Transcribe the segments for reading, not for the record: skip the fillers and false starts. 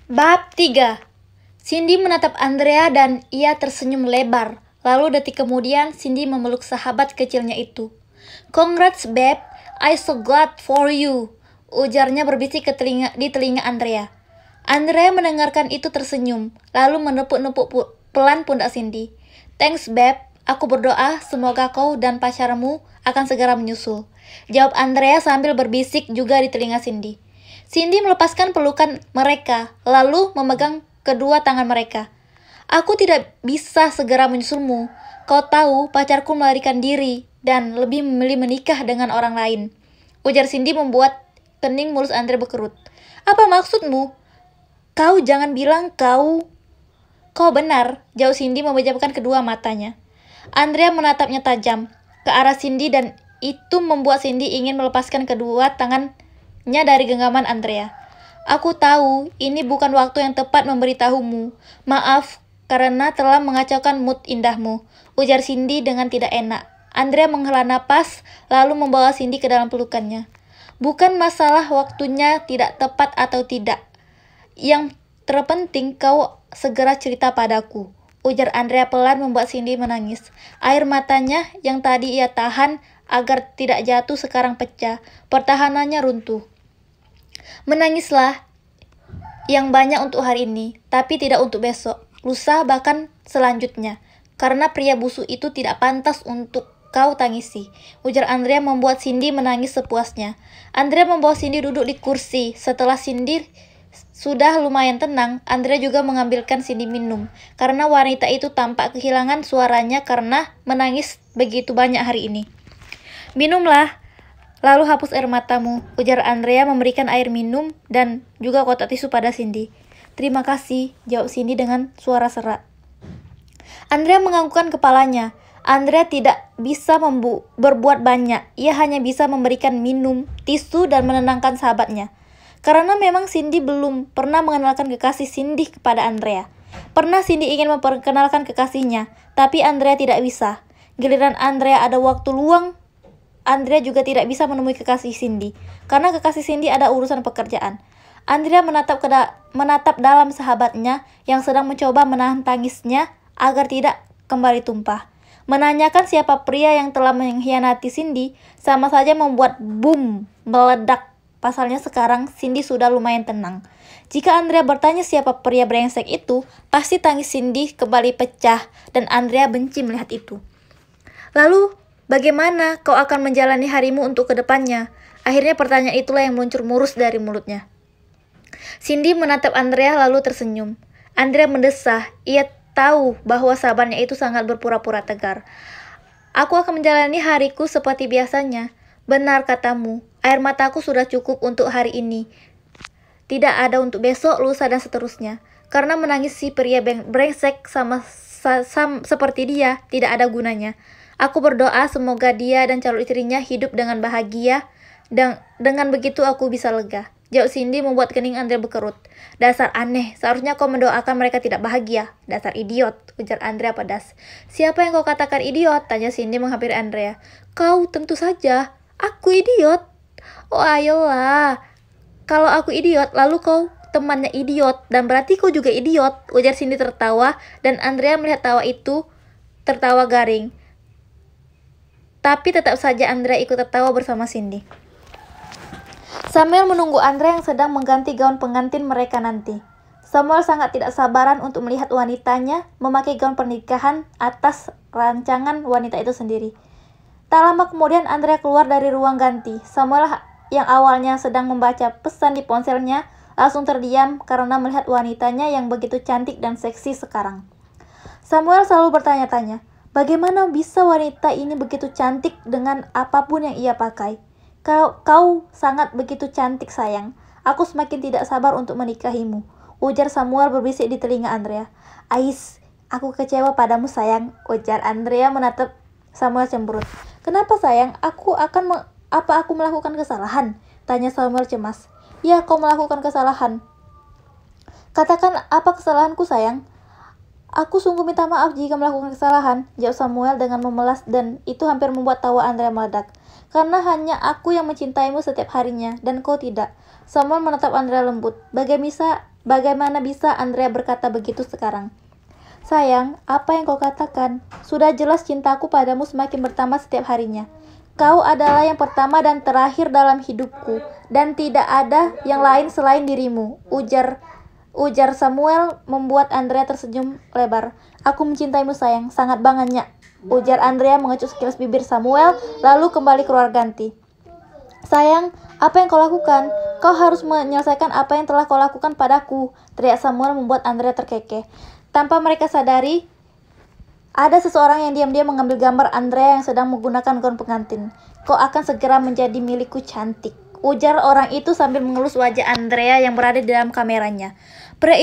Bab 3. Cindy menatap Andrea dan ia tersenyum lebar. Lalu detik kemudian Cindy memeluk sahabat kecilnya itu. "Congrats babe, I so glad for you," ujarnya berbisik di telinga Andrea. Andrea mendengarkan itu tersenyum, lalu menepuk-nepuk pelan pundak Cindy. "Thanks babe, aku berdoa semoga kau dan pacarmu akan segera menyusul," jawab Andrea sambil berbisik juga di telinga Cindy. Cindy melepaskan pelukan mereka, lalu memegang kedua tangan mereka. "Aku tidak bisa segera menyusulmu. Kau tahu, pacarku melarikan diri dan lebih memilih menikah dengan orang lain," ujar Cindy membuat kening mulus Andrea berkerut. "Apa maksudmu? Kau jangan bilang kau..." "Kau benar," jawab Cindy memejamkan kedua matanya. Andrea menatapnya tajam ke arah Cindy dan itu membuat Cindy ingin melepaskan kedua tangannya dari genggaman Andrea. "Aku tahu ini bukan waktu yang tepat memberitahumu. Maaf karena telah mengacaukan mood indahmu," ujar Cindy dengan tidak enak. Andrea menghela napas lalu membawa Cindy ke dalam pelukannya. "Bukan masalah waktunya tidak tepat atau tidak. Yang terpenting kau segera cerita padaku," ujar Andrea pelan membuat Cindy menangis. Air matanya yang tadi ia tahan agar tidak jatuh sekarang pecah. Pertahanannya runtuh. "Menangislah yang banyak untuk hari ini, tapi tidak untuk besok, lusa, bahkan selanjutnya. Karena pria busuk itu tidak pantas untuk kau tangisi," ujar Andrea membuat Cindy menangis sepuasnya. Andrea membawa Cindy duduk di kursi. Setelah Cindy sudah lumayan tenang, Andrea juga mengambilkan Cindy minum, karena wanita itu tampak kehilangan suaranya karena menangis begitu banyak hari ini. "Minumlah, lalu hapus air matamu," ujar Andrea memberikan air minum dan juga kotak tisu pada Cindy. "Terima kasih," jawab Cindy dengan suara serak. Andrea menganggukkan kepalanya. Andrea tidak bisa berbuat banyak. Ia hanya bisa memberikan minum, tisu, dan menenangkan sahabatnya. Karena memang Cindy belum pernah mengenalkan kekasih Cindy kepada Andrea. Pernah Cindy ingin memperkenalkan kekasihnya, tapi Andrea tidak bisa. Giliran Andrea ada waktu luang, Andrea juga tidak bisa menemui kekasih Cindy, karena kekasih Cindy ada urusan pekerjaan. Andrea menatap dalam sahabatnya yang sedang mencoba menahan tangisnya agar tidak kembali tumpah. Menanyakan siapa pria yang telah mengkhianati Cindy sama saja membuat boom meledak. Pasalnya sekarang Cindy sudah lumayan tenang. Jika Andrea bertanya siapa pria brengsek itu, pasti tangis Cindy kembali pecah dan Andrea benci melihat itu. "Lalu, bagaimana kau akan menjalani harimu untuk kedepannya?" Akhirnya pertanyaan itulah yang meluncur murus dari mulutnya. Cindy menatap Andrea lalu tersenyum. Andrea mendesah. Ia tahu bahwa sahabatnya itu sangat berpura-pura tegar. "Aku akan menjalani hariku seperti biasanya." "Benar katamu, air mataku sudah cukup untuk hari ini. Tidak ada untuk besok, lusa, dan seterusnya. Karena menangis si pria brengsek seperti dia tidak ada gunanya. Aku berdoa semoga dia dan calon istrinya hidup dengan bahagia, dan dengan begitu aku bisa lega," jawab Cindy membuat kening Andrea berkerut. "Dasar aneh, seharusnya kau mendoakan mereka tidak bahagia. Dasar idiot," ujar Andrea pedas. "Siapa yang kau katakan idiot?" tanya Cindy menghampiri Andrea. "Kau tentu saja. Aku idiot." "Oh ayolah, kalau aku idiot lalu kau temannya idiot, dan berarti kau juga idiot," ujar Cindy tertawa, dan Andrea melihat tawa itu tertawa garing. Tapi tetap saja Andrea ikut tertawa bersama Cindy. Samuel menunggu Andrea yang sedang mengganti gaun pengantin mereka nanti. Samuel sangat tidak sabaran untuk melihat wanitanya memakai gaun pernikahan atas rancangan wanita itu sendiri. Tak lama kemudian Andrea keluar dari ruang ganti. Samuel yang awalnya sedang membaca pesan di ponselnya langsung terdiam karena melihat wanitanya yang begitu cantik dan seksi sekarang. Samuel selalu bertanya-tanya, bagaimana bisa wanita ini begitu cantik dengan apapun yang ia pakai? Kau sangat begitu cantik sayang. Aku semakin tidak sabar untuk menikahimu," ujar Samuel berbisik di telinga Andrea. "Ais, aku kecewa padamu sayang," ujar Andrea menatap Samuel cemberut. "Kenapa sayang? Apa aku melakukan kesalahan?" tanya Samuel cemas. "Ya, kau melakukan kesalahan." "Katakan apa kesalahanku sayang?" "Aku sungguh minta maaf jika melakukan kesalahan," jawab Samuel dengan memelas, dan itu hampir membuat tawa Andrea meledak. "Karena hanya aku yang mencintaimu setiap harinya, dan kau tidak." Samuel menatap Andrea lembut. Bagaimana bisa Andrea berkata begitu sekarang? Sayang, apa yang kau katakan? Sudah jelas cintaku padamu semakin bertambah setiap harinya. Kau adalah yang pertama dan terakhir dalam hidupku, dan tidak ada yang lain selain dirimu, ujar Samuel membuat Andrea tersenyum lebar. Aku mencintaimu sayang, sangat bangetnya, ujar Andrea mengecup sekilas bibir Samuel, lalu kembali keluar ganti. Sayang, apa yang kau lakukan? Kau harus menyelesaikan apa yang telah kau lakukan padaku, teriak Samuel membuat Andrea terkekeh. Tanpa mereka sadari, ada seseorang yang diam-diam mengambil gambar Andrea yang sedang menggunakan gaun pengantin. Kau akan segera menjadi milikku cantik, ujar orang itu sambil mengelus wajah Andrea yang berada di dalam kameranya. Pria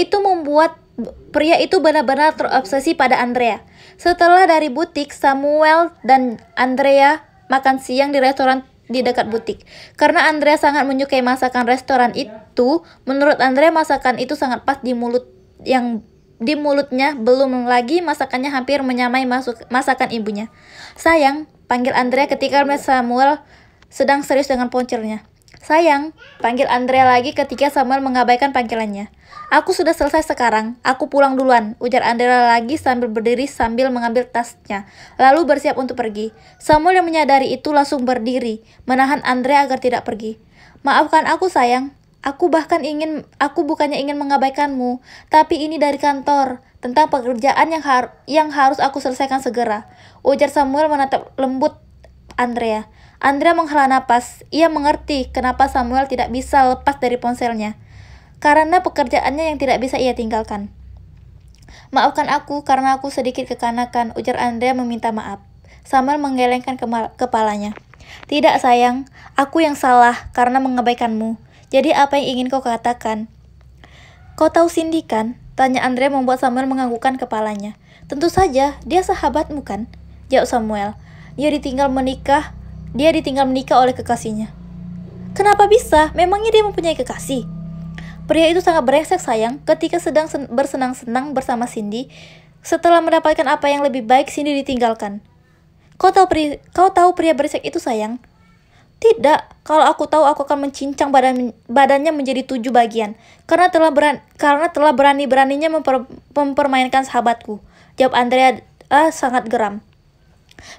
itu benar-benar terobsesi pada Andrea. Setelah dari butik, Samuel dan Andrea makan siang di restoran di dekat butik. Karena Andrea sangat menyukai masakan restoran itu, menurut Andrea masakan itu sangat pas di mulutnya, belum lagi masakannya hampir menyamai masakan ibunya. Sayang, panggil Andrea ketika Samuel sedang serius dengan poncernya. Sayang, panggil Andrea lagi ketika Samuel mengabaikan panggilannya. Aku sudah selesai sekarang, aku pulang duluan, ujar Andrea lagi sambil berdiri sambil mengambil tasnya, lalu bersiap untuk pergi. Samuel yang menyadari itu langsung berdiri, menahan Andrea agar tidak pergi. Maafkan aku sayang, aku bukannya ingin mengabaikanmu, tapi ini dari kantor, tentang pekerjaan yang harus aku selesaikan segera, ujar Samuel menatap lembut Andrea. Andrea menghela napas, ia mengerti kenapa Samuel tidak bisa lepas dari ponselnya. Karena pekerjaannya yang tidak bisa ia tinggalkan. Maafkan aku karena aku sedikit kekanakan, ujar Andrea meminta maaf. Samuel menggelengkan kepalanya. Tidak sayang, aku yang salah karena mengabaikanmu. Jadi apa yang ingin kau katakan? Kau tahu Cindy kan? Tanya Andrea membuat Samuel menganggukkan kepalanya. Tentu saja, dia sahabatmu kan? Jawab Samuel. Dia ditinggal menikah oleh kekasihnya. Kenapa bisa? Memangnya dia mempunyai kekasih? Pria itu sangat brengsek sayang, ketika sedang bersenang-senang bersama Cindy. Setelah mendapatkan apa yang lebih baik, Cindy ditinggalkan. Kau tahu pria brengsek itu sayang? Tidak, kalau aku tahu aku akan mencincang badannya menjadi 7 bagian. Karena telah berani-beraninya mempermainkan sahabatku, jawab Andrea sangat geram.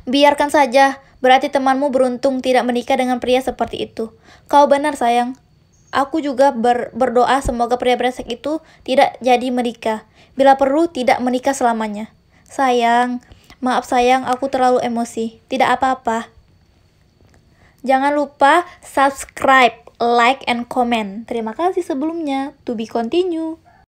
Biarkan saja, berarti temanmu beruntung tidak menikah dengan pria seperti itu. Kau benar sayang. Aku juga berdoa semoga pria brengsek itu tidak jadi menikah. Bila perlu, tidak menikah selamanya. Sayang, maaf sayang, aku terlalu emosi. Tidak apa-apa. Jangan lupa subscribe, like, and comment. Terima kasih sebelumnya. To be continue.